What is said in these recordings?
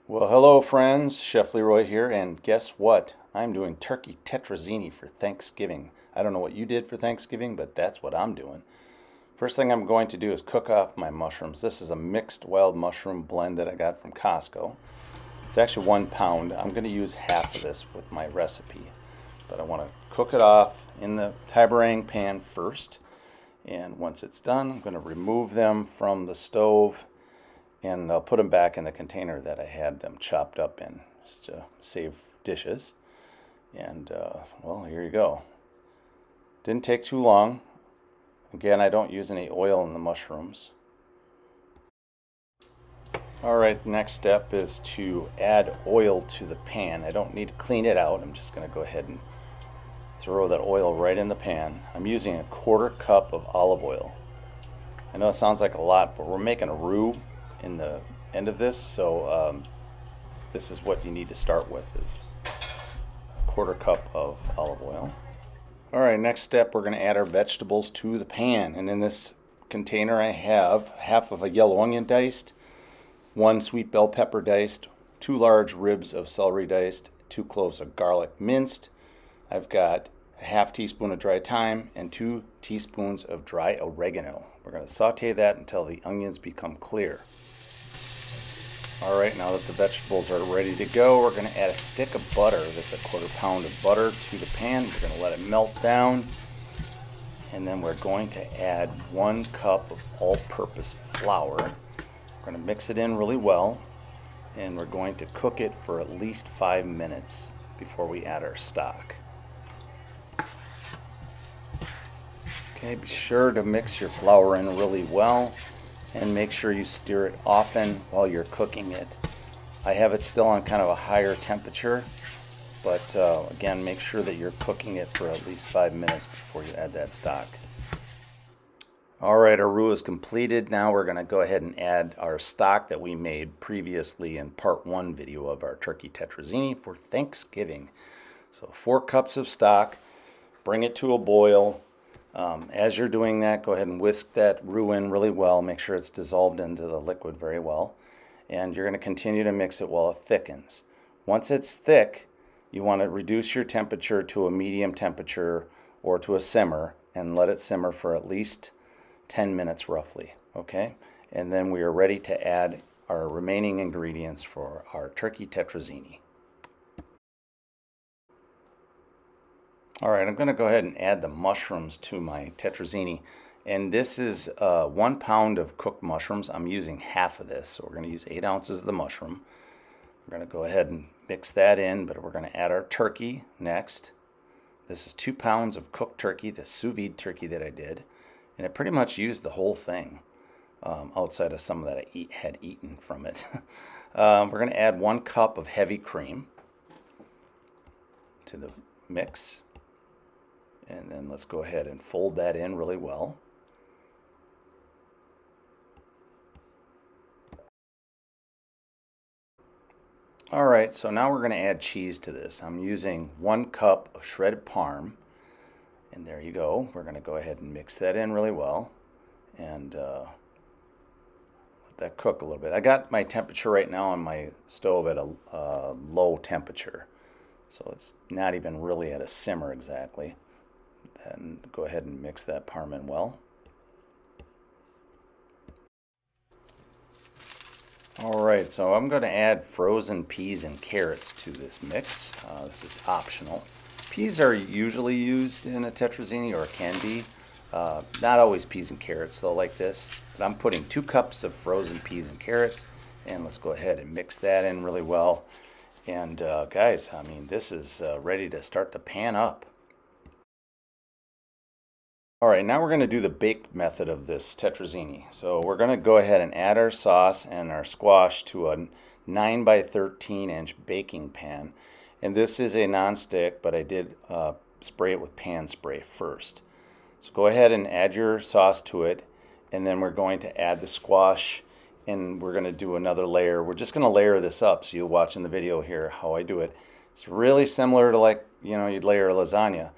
Well, hello friends, Chef Leroy here, and guess what? I'm doing turkey tetrazzini for Thanksgiving. I don't know what you did for Thanksgiving, but that's what I'm doing. First thing I'm going to do is cook off my mushrooms. This is a mixed wild mushroom blend that I got from Costco. It's actually 1 pound. I'm going to use half of this with my recipe, but I want to cook it off in the tabarang pan first. And once it's done, I'm going to remove them from the stove and I'll put them back in the container that I had them chopped up in, just to save dishes. And well, here you go. Didn't take too long. Again, I don't use any oil in the mushrooms. Alright, the next step is to add oil to the pan. I don't need to clean it out. I'm just going to go ahead and throw that oil right in the pan. I'm using a 1/4 cup of olive oil. I know it sounds like a lot, but we're making a roux in the end of this, so this is what you need to start with, is a 1/4 cup of olive oil. Alright, next step, we're going to add our vegetables to the pan, and in this container I have half of a yellow onion diced, 1 sweet bell pepper diced, 2 large ribs of celery diced, 2 cloves of garlic minced. I've got a 1/2 teaspoon of dry thyme and 2 teaspoons of dry oregano. We're going to saute that until the onions become clear. Alright, now that the vegetables are ready to go, we're going to add a stick of butter. That's a 1/4 pound of butter to the pan. We're going to let it melt down. And then we're going to add 1 cup of all-purpose flour. We're going to mix it in really well. And we're going to cook it for at least 5 minutes before we add our stock. Okay, be sure to mix your flour in really well. And make sure you stir it often while you're cooking it. I have it still on kind of a higher temperature, but again, make sure that you're cooking it for at least 5 minutes before you add that stock. Alright, our roux is completed. Now we're going to go ahead and add our stock that we made previously in part 1 video of our turkey tetrazzini for Thanksgiving. So 4 cups of stock, bring it to a boil. As you're doing that, go ahead and whisk that roux in really well. Make sure it's dissolved into the liquid very well. And you're going to continue to mix it while it thickens. Once it's thick, you want to reduce your temperature to a medium temperature or to a simmer and let it simmer for at least 10 minutes roughly. Okay? And then we are ready to add our remaining ingredients for our turkey tetrazzini. Alright, I'm going to go ahead and add the mushrooms to my tetrazzini. And this is 1 pound of cooked mushrooms. I'm using half of this, so we're going to use 8 ounces of the mushroom. We're going to go ahead and mix that in, but we're going to add our turkey next. This is 2 pounds of cooked turkey, the sous vide turkey that I did. And I pretty much used the whole thing, outside of some that I had eaten from it. We're going to add 1 cup of heavy cream to the mix. And then let's go ahead and fold that in really well. Alright, so now we're going to add cheese to this. I'm using 1 cup of shredded Parm. And there you go. We're going to go ahead and mix that in really well. And let that cook a little bit. I got my temperature right now on my stove at a low temperature. So it's not even really at a simmer exactly. And go ahead and mix that Parm in well. Alright, so I'm going to add frozen peas and carrots to this mix. This is optional. Peas are usually used in a tetrazzini, or can be. Not always peas and carrots though, like this. But I'm putting 2 cups of frozen peas and carrots. And let's go ahead and mix that in really well. And guys, I mean, this is ready to start to pan up. Alright, now we're going to do the baked method of this tetrazzini. So we're going to go ahead and add our sauce and our squash to a 9 by 13 inch baking pan. And this is a non-stick, but I did spray it with pan spray first. So go ahead and add your sauce to it, and then we're going to add the squash, and we're going to do another layer. We're just going to layer this up, so you'll watch in the video here how I do it. It's really similar to, like, you know, you'd layer a lasagna.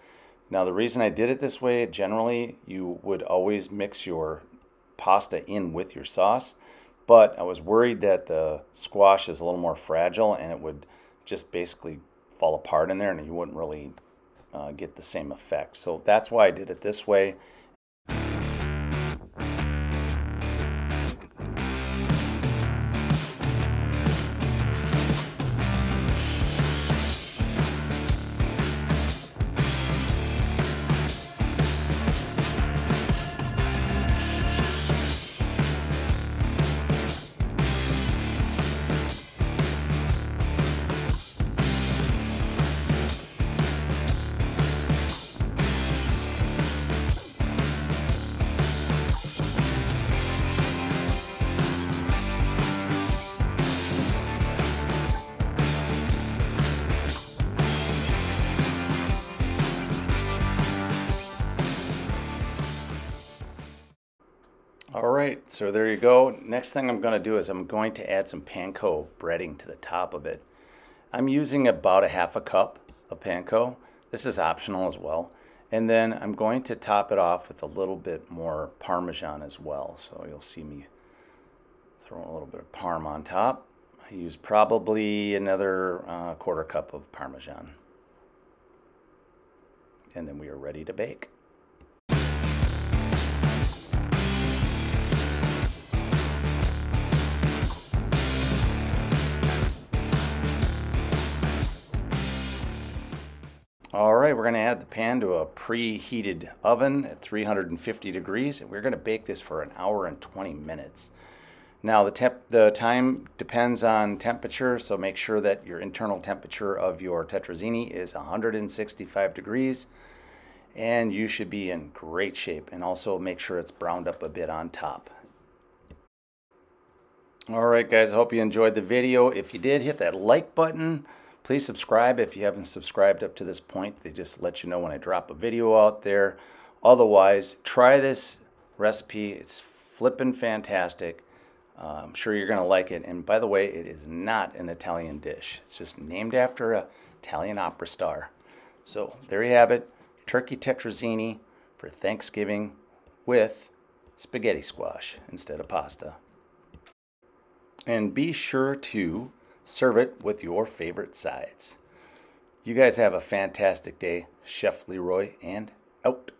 Now the reason I did it this way, generally you would always mix your pasta in with your sauce, but I was worried that the squash is a little more fragile and it would just basically fall apart in there and you wouldn't really get the same effect. So that's why I did it this way. All right, so there you go. Next thing I'm going to do is I'm going to add some panko breading to the top of it. I'm using about a half a cup of panko. This is optional as well. And then I'm going to top it off with a little bit more Parmesan as well. So you'll see me throwing a little bit of Parm on top. I use probably another quarter cup of Parmesan. And then we are ready to bake. All right, we're going to add the pan to a preheated oven at 350 degrees, and we're going to bake this for 1 hour and 20 minutes. Now, the time depends on temperature, so make sure that your internal temperature of your tetrazzini is 165 degrees, and you should be in great shape. And also make sure it's browned up a bit on top. All right, guys, I hope you enjoyed the video. If you did, hit that like button. Please subscribe if you haven't subscribed up to this point. They just let you know when I drop a video out there. Otherwise, try this recipe. It's flippin' fantastic. I'm sure you're going to like it. And by the way, it is not an Italian dish. It's just named after an Italian opera star. So there you have it. Turkey tetrazzini for Thanksgiving with spaghetti squash instead of pasta. And be sure to serve it with your favorite sides. You guys have a fantastic day. Chef Leroy, and out.